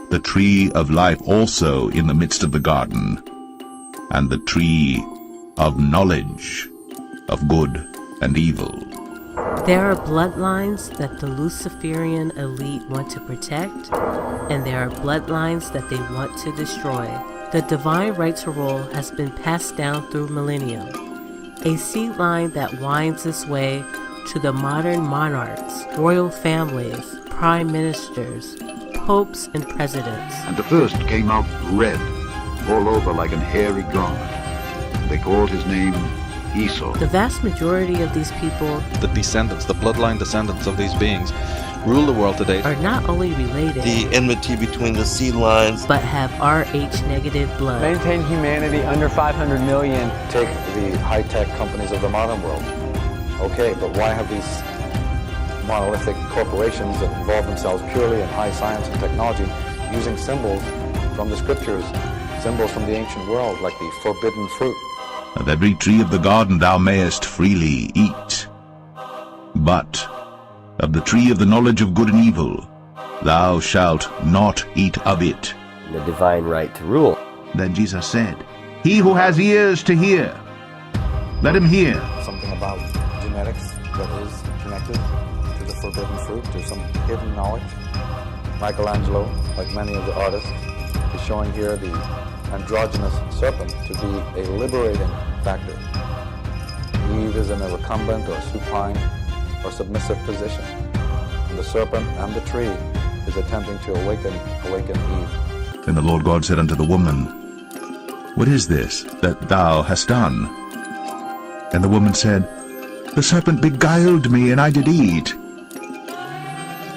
the tree of life also in the midst of the garden, and the tree of knowledge of good and evil. There are bloodlines that the Luciferian elite want to protect, and there are bloodlines that they want to destroy. The divine right to rule has been passed down through millennium, a seed line that winds its way to the modern monarchs, royal families, prime ministers, popes, and presidents. And the first came out red, all over like an hairy garment. They called his name Esau. The vast majority of these people, the descendants, the bloodline descendants of these beings, rule the world today. Are not only related, the enmity between the seed lines, but have Rh negative blood. Maintain humanity under 500 million. Take the high-tech companies of the modern world. Okay, but why have these monolithic corporations that involve themselves purely in high science and technology using symbols from the scriptures, symbols from the ancient world, like the forbidden fruit? Of every tree of the garden thou mayest freely eat, but of the tree of the knowledge of good and evil thou shalt not eat of it. The divine right to rule. Then Jesus said, He who has ears to hear, let him hear. Something about genetics that is connected to the forbidden fruit, to some hidden knowledge. Michelangelo, like many of the artists, is showing here the androgynous serpent to be a liberating factor. Eve is in a recumbent or supine or submissive position, and the serpent and the tree is attempting to awaken Eve. Then the Lord God said unto the woman, What is this that thou hast done? And the woman said, The serpent beguiled me, and I did eat.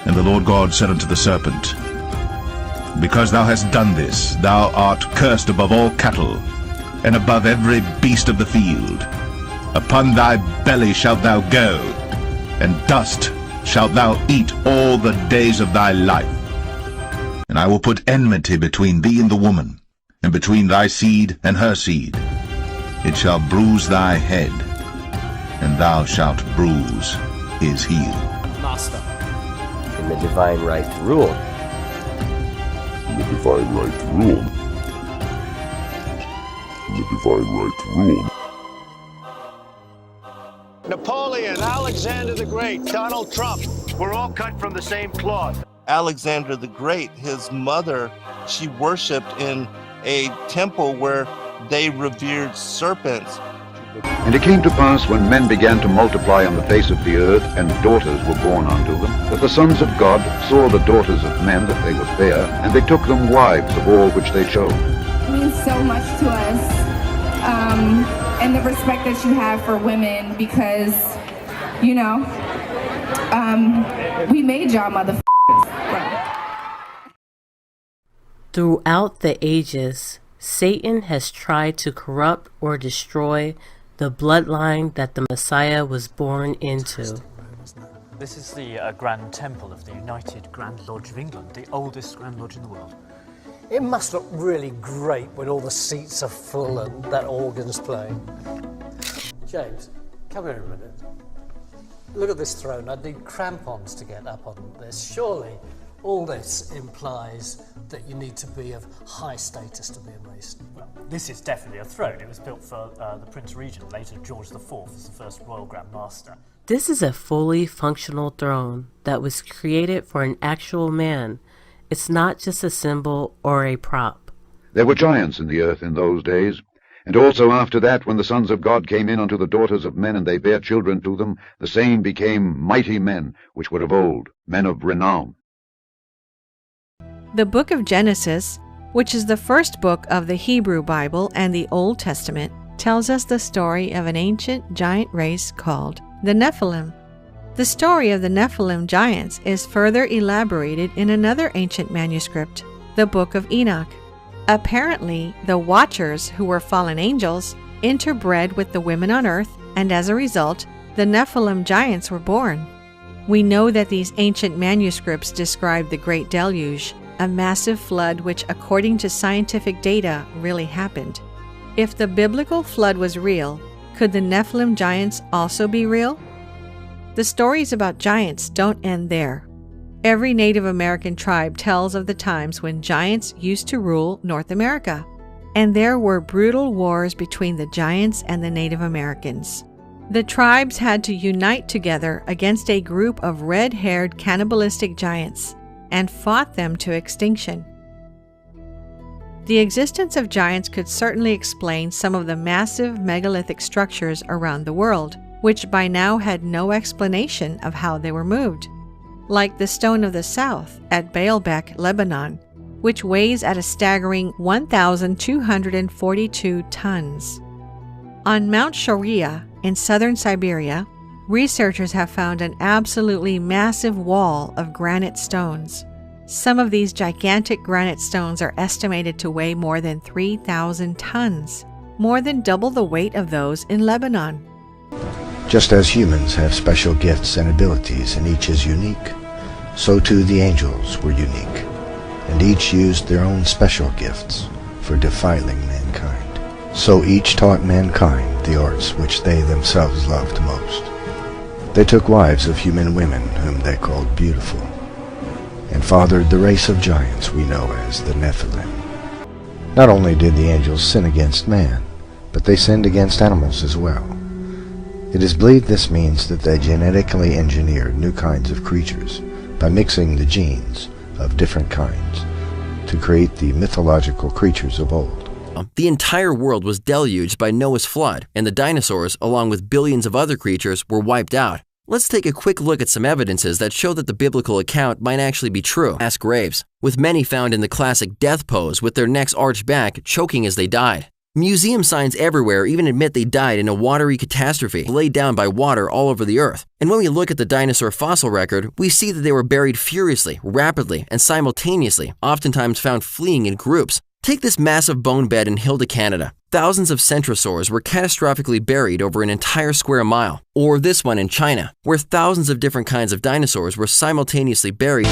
And the Lord God said unto the serpent, Because thou hast done this, thou art cursed above all cattle, and above every beast of the field. Upon thy belly shalt thou go, and dust shalt thou eat all the days of thy life. And I will put enmity between thee and the woman, and between thy seed and her seed. It shall bruise thy head, and thou shalt bruise his heel. Master. In the divine right to rule. In the divine right to rule. In the divine right to rule. Napoleon, Alexander the Great, Donald Trump, we're all cut from the same cloth. Alexander the Great, his mother, she worshipped in a temple where they revered serpents. And it came to pass, when men began to multiply on the face of the earth, and daughters were born unto them, that the sons of God saw the daughters of men that they were fair, and they took them wives of all which they chose. It means so much to us, and the respect that you have for women, because, you know, we made y'all motherfuckers. Throughout the ages, Satan has tried to corrupt or destroy the bloodline that the Messiah was born into. This is the Grand Temple of the United Grand Lodge of England, the oldest Grand Lodge in the world. It must look really great when all the seats are full and that organ's playing. James, come here a minute. Look at this throne. I'd need crampons to get up on this. Surely all this implies that you need to be of high status to be a Mason. Well, this is definitely a throne. It was built for the Prince Regent, later George IV, as the first Royal Grand Master. This is a fully functional throne that was created for an actual man. It's not just a symbol or a prop. There were giants in the earth in those days, and also after that, when the sons of God came in unto the daughters of men, and they bare children to them, the same became mighty men, which were of old, men of renown. The book of Genesis, which is the first book of the Hebrew Bible and the Old Testament, tells us the story of an ancient giant race called the Nephilim. The story of the Nephilim giants is further elaborated in another ancient manuscript, the Book of Enoch. Apparently, the Watchers, who were fallen angels, interbred with the women on earth, and as a result, the Nephilim giants were born. We know that these ancient manuscripts describe the Great Deluge, a massive flood which, according to scientific data, really happened. If the biblical flood was real, could the Nephilim giants also be real? The stories about giants don't end there. Every Native American tribe tells of the times when giants used to rule North America, and there were brutal wars between the giants and the Native Americans. The tribes had to unite together against a group of red-haired cannibalistic giants and fought them to extinction. The existence of giants could certainly explain some of the massive megalithic structures around the world, which by now had no explanation of how they were moved, like the Stone of the South at Baalbek, Lebanon, which weighs at a staggering 1,242 tons. On Mount Shoria in southern Siberia, researchers have found an absolutely massive wall of granite stones. Some of these gigantic granite stones are estimated to weigh more than 3,000 tons, more than double the weight of those in Lebanon. Just as humans have special gifts and abilities and each is unique, so too the angels were unique, and each used their own special gifts for defiling mankind. So each taught mankind the arts which they themselves loved most. They took wives of human women whom they called beautiful, and fathered the race of giants we know as the Nephilim. Not only did the angels sin against man, but they sinned against animals as well. It is believed this means that they genetically engineered new kinds of creatures by mixing the genes of different kinds to create the mythological creatures of old. The entire world was deluged by Noah's flood, and the dinosaurs, along with billions of other creatures, were wiped out. Let's take a quick look at some evidences that show that the biblical account might actually be true. Mass graves, with many found in the classic death pose with their necks arched back, choking as they died. Museum signs everywhere even admit they died in a watery catastrophe, laid down by water all over the earth. And when we look at the dinosaur fossil record, we see that they were buried furiously, rapidly, and simultaneously, oftentimes found fleeing in groups. Take this massive bone bed in Hilda, Canada. Thousands of centrosaurs were catastrophically buried over an entire square mile. Or this one in China, where thousands of different kinds of dinosaurs were simultaneously buried.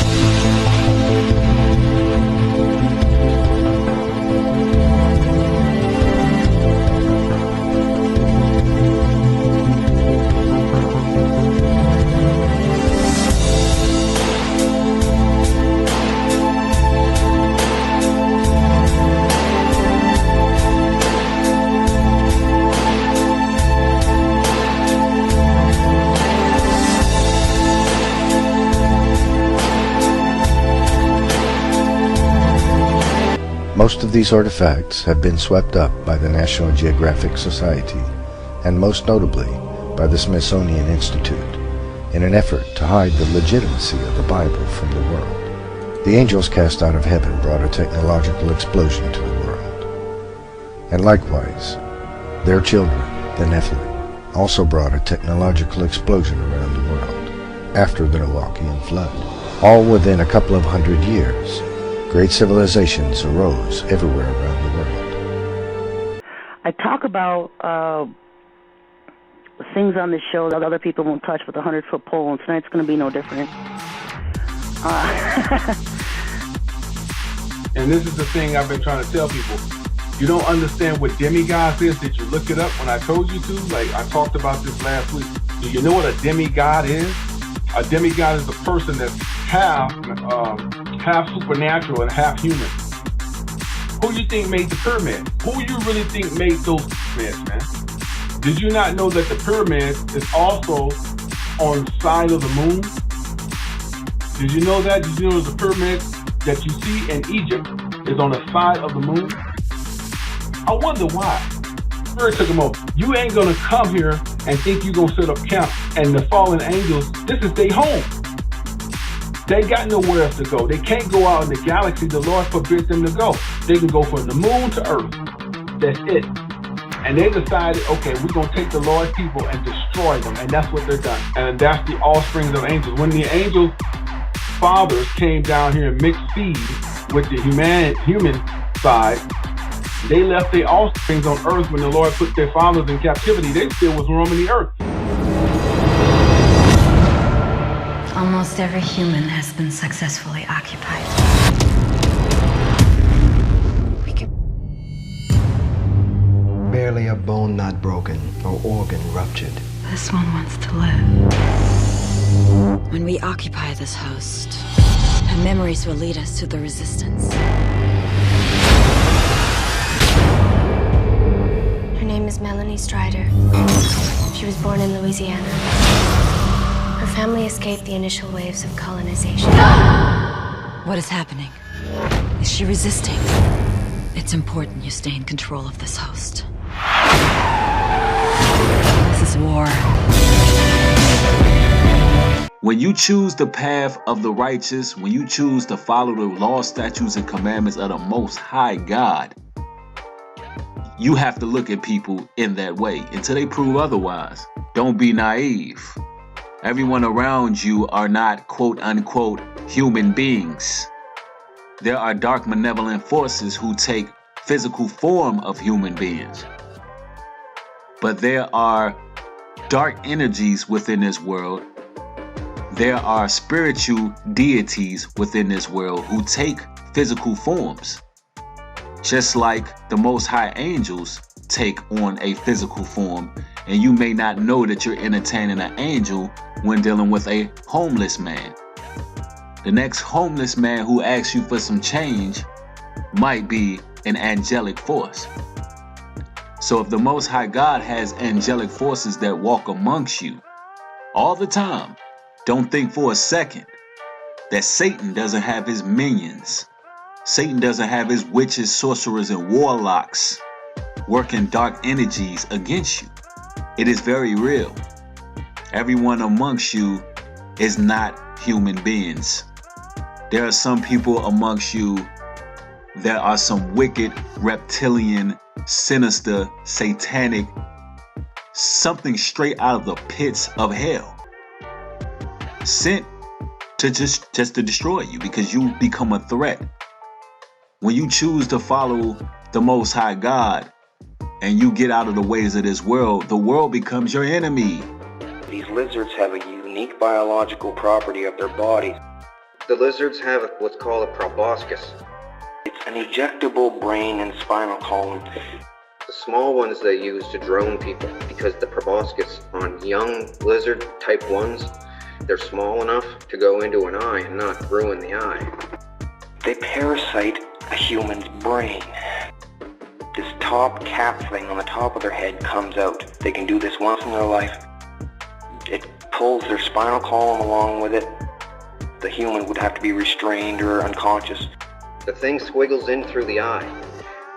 Most of these artifacts have been swept up by the National Geographic Society, and most notably by the Smithsonian Institute, in an effort to hide the legitimacy of the Bible from the world. The angels cast out of heaven brought a technological explosion to the world. And likewise, their children, the Nephilim, also brought a technological explosion around the world after the Noachian flood. All within a couple of 100 years, great civilizations arose everywhere around the world. I talk about things on this show that other people won't touch with a 100-foot pole, and tonight's going to be no different. And this is the thing I've been trying to tell people. You don't understand what demigods is? Did you look it up when I told you to? Like, I talked about this last week. Do you know what a demigod is? A demigod is a person that's half supernatural and half human. Who you think made the pyramid? Who you really think made those pyramids, man? Did you not know that the pyramid is also on the side of the moon? Did you know that? Did you know the pyramid that you see in Egypt is on the side of the moon? I wonder why. Spirit took them over. You ain't gonna come here and think you're gonna set up camp, and the fallen angels, this is their home. They got nowhere else to go. They can't go out in the galaxy. The Lord forbids them to go. They can go from the moon to earth. That's it. And they decided, okay, we're going to take the Lord's people and destroy them. And that's what they're done. And that's the offspring of angels. When the angels' fathers came down here and mixed seed with the human side, they left their offsprings on earth. When the Lord put their fathers in captivity, they still was roaming the earth. Almost every human has been successfully occupied. Barely a bone not broken or organ ruptured. This one wants to live. When we occupy this host, Her memories will lead us to the resistance. Her name is Melanie Strider. She was born in Louisiana. Her family escaped the initial waves of colonization. What is happening? Is she resisting? It's important you stay in control of this host. This is war. When you choose the path of the righteous, when you choose to follow the law, statutes, and commandments of the Most High God, you have to look at people in that way until they prove otherwise. Don't be naive. Everyone around you are not quote unquote human beings. There are dark malevolent forces who take physical form of human beings. But there are dark energies within this world. There are spiritual deities within this world who take physical forms. Just like the Most High angels take on a physical form, and you may not know that you're entertaining an angel when dealing with a homeless man. The next homeless man who asks you for some change might be an angelic force. So if the Most High God has angelic forces that walk amongst you all the time, don't think for a second that Satan doesn't have his minions. Satan doesn't have his witches, sorcerers, and warlocks working dark energies against you. It is very real. Everyone amongst you is not human beings. There are some people amongst you that are some wicked, reptilian, sinister, satanic, something straight out of the pits of hell, sent to just to destroy you because you become a threat. When you choose to follow the Most High God and you get out of the ways of this world, the world becomes your enemy. These lizards have a unique biological property of their bodies. The lizards have what's called a proboscis. It's an ejectable brain and spinal column. The small ones they use to drone people because the proboscis on young lizard type 1s, they're small enough to go into an eye and not ruin the eye. They parasite a human's brain. This top cap thing on the top of their head comes out. They can do this once in their life. It pulls their spinal column along with it. The human would have to be restrained or unconscious. The thing squiggles in through the eye.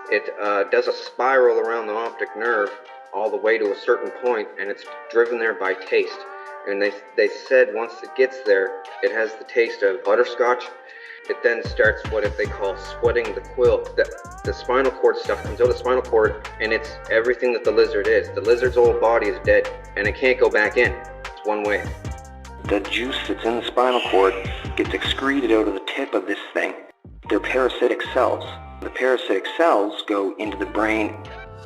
It does a spiral around the optic nerve all the way to a certain point, and it's driven there by taste. And they said once it gets there, it has the taste of butterscotch. It then starts what they call sweating the quill. The spinal cord stuff comes out of the spinal cord, and it's everything that the lizard is. The lizard's whole body is dead, and it can't go back in. It's one way. The juice that's in the spinal cord gets excreted out of the tip of this thing. They're parasitic cells. The parasitic cells go into the brain.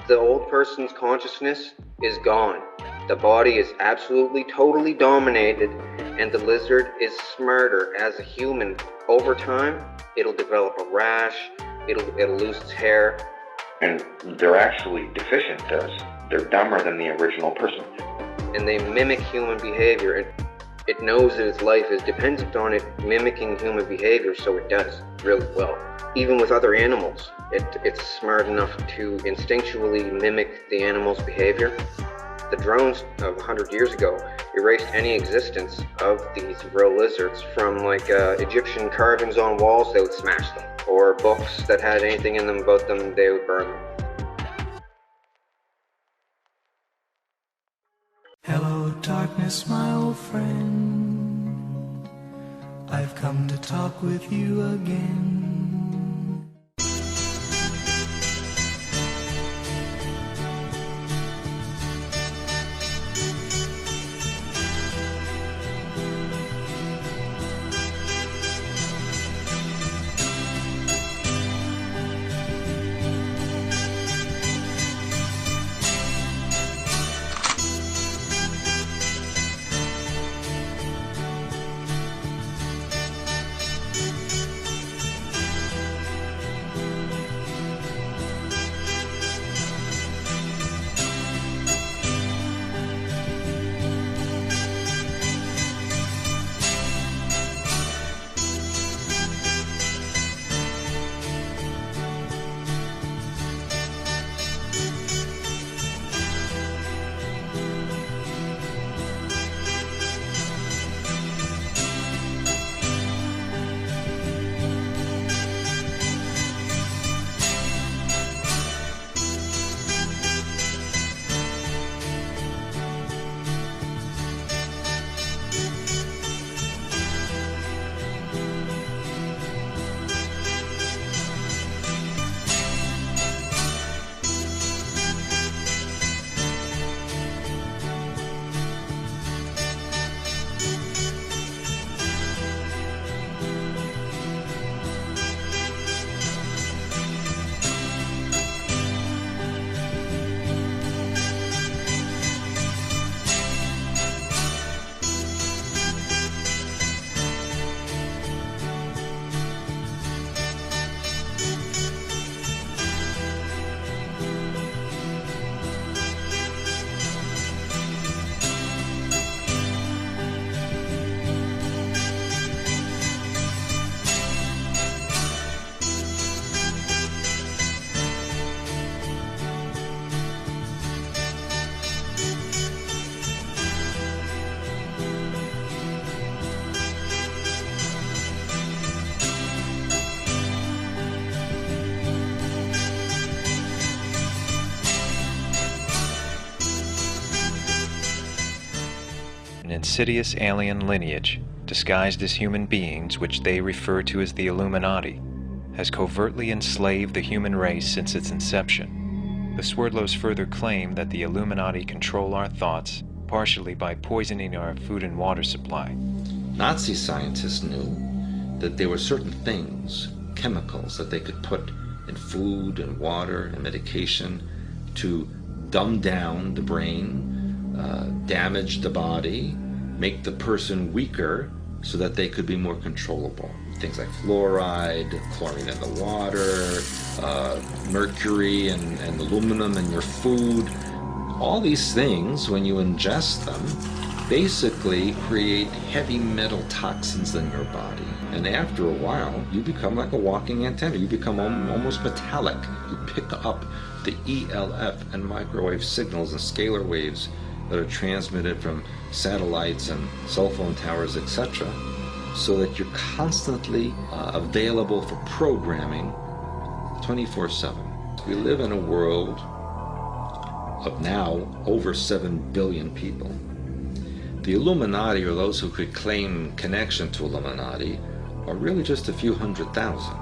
The old person's consciousness is gone. The body is absolutely, totally dominated, and the lizard is smarter as a human. Over time, it'll develop a rash, it'll lose its hair. And they're actually deficient, they're dumber than the original person. And they mimic human behavior, and it knows that its life is dependent on it mimicking human behavior, so it does really well. Even with other animals, it's smart enough to instinctually mimic the animal's behavior. The drones of 100 years ago erased any existence of these real lizards from Egyptian carvings on walls. They would smash them, or books that had anything in them about them, they would burn them. Hello darkness, my old friend, I've come to talk with you again. insidious alien lineage, disguised as human beings which they refer to as the Illuminati, has covertly enslaved the human race since its inception. The Swerdlows further claim that the Illuminati control our thoughts, partially by poisoning our food and water supply. Nazi scientists knew that there were certain things, chemicals, that they could put in food and water and medication to dumb down the brain, damage the body, make the person weaker so that they could be more controllable. Things like fluoride, chlorine in the water, mercury and aluminum in your food. All these things, when you ingest them, basically create heavy metal toxins in your body. And after a while, you become like a walking antenna. You become almost metallic. You pick up the ELF and microwave signals and scalar waves that are transmitted from satellites and cell phone towers, etc., so that you're constantly available for programming 24/7. We live in a world of now over 7 billion people. The Illuminati, or those who could claim connection to Illuminati, are really just a few 100,000.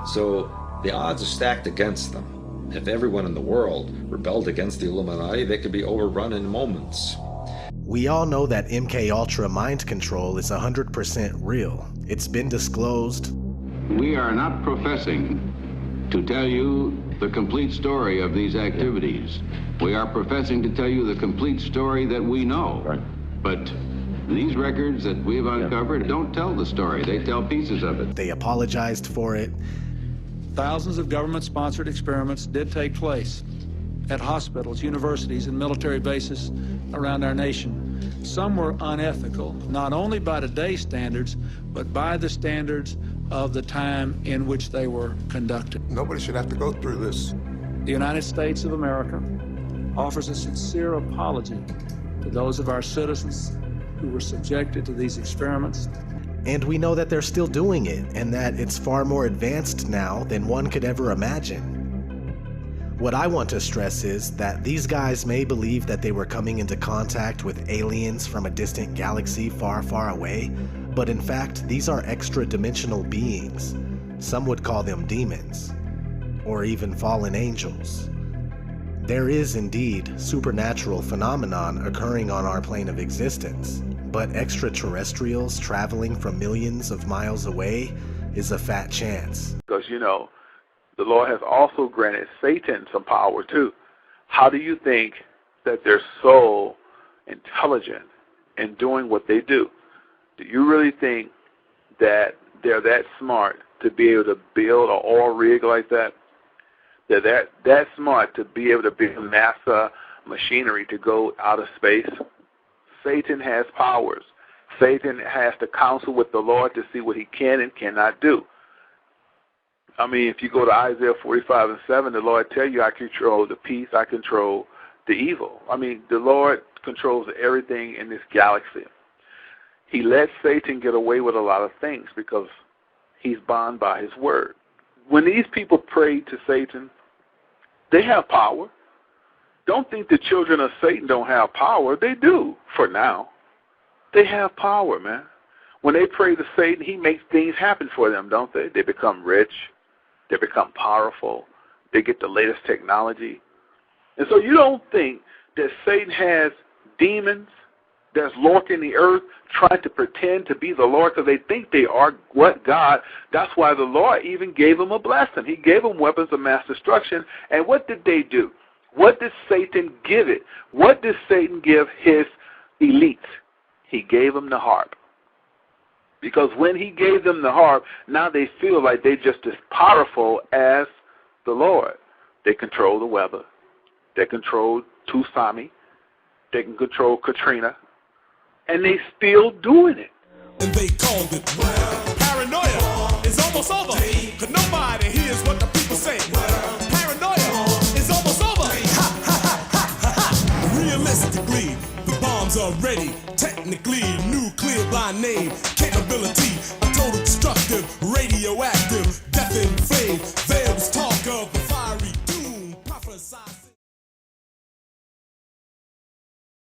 So the odds are stacked against them. If everyone in the world rebelled against the Illuminati, they could be overrun in moments. We all know that MK Ultra mind control is 100% real. It's been disclosed. We are not professing to tell you the complete story of these activities. We are professing to tell you the complete story that we know. Right. But these records that we've uncovered don't tell the story. They tell pieces of it. They apologized for it. Thousands of government-sponsored experiments did take place at hospitals, universities, and military bases around our nation. Some were unethical, not only by today's standards, but by the standards of the time in which they were conducted. Nobody should have to go through this. The United States of America offers a sincere apology to those of our citizens who were subjected to these experiments. And we know that they're still doing it, and that it's far more advanced now than one could ever imagine. What I want to stress is that these guys may believe that they were coming into contact with aliens from a distant galaxy far, far away, but in fact, these are extra-dimensional beings. Some would call them demons, or even fallen angels. There is indeed supernatural phenomenon occurring on our plane of existence, but extraterrestrials traveling from millions of miles away is a fat chance. Because, you know, the Lord has also granted Satan some power too. How do you think that they're so intelligent in doing what they do? Do you really think that they're that smart to be able to build an oil rig like that? They're that smart to be able to build NASA machinery to go out of space? Satan has powers. Satan has to counsel with the Lord to see what he can and cannot do. I mean, if you go to Isaiah 45:7, the Lord tell you, I control the peace, I control the evil. I mean, the Lord controls everything in this galaxy. He let Satan get away with a lot of things because he's bound by his word. When these people pray to Satan, they have power. Don't think the children of Satan don't have power. They do, for now. They have power, man. When they pray to Satan, he makes things happen for them, don't they? They become rich. They become powerful. They get the latest technology. And so you don't think that Satan has demons that's lurking the earth trying to pretend to be the Lord because they think they are what God. That's why the Lord even gave them a blessing. He gave them weapons of mass destruction. And what did they do? What did Satan give it? What did Satan give his elites? He gave them the harp. Because when he gave them the harp, now they feel like they're just as powerful as the Lord. They control the weather. They control tsunami. They can control Katrina. And they still doing it. And they called it paranoia. It's almost over. Cause nobody hears what the people say. Paranoia is almost over. Ha, ha, ha, ha, ha, ha. Realistically, the bombs are ready. Technically, nuclear by name. Capability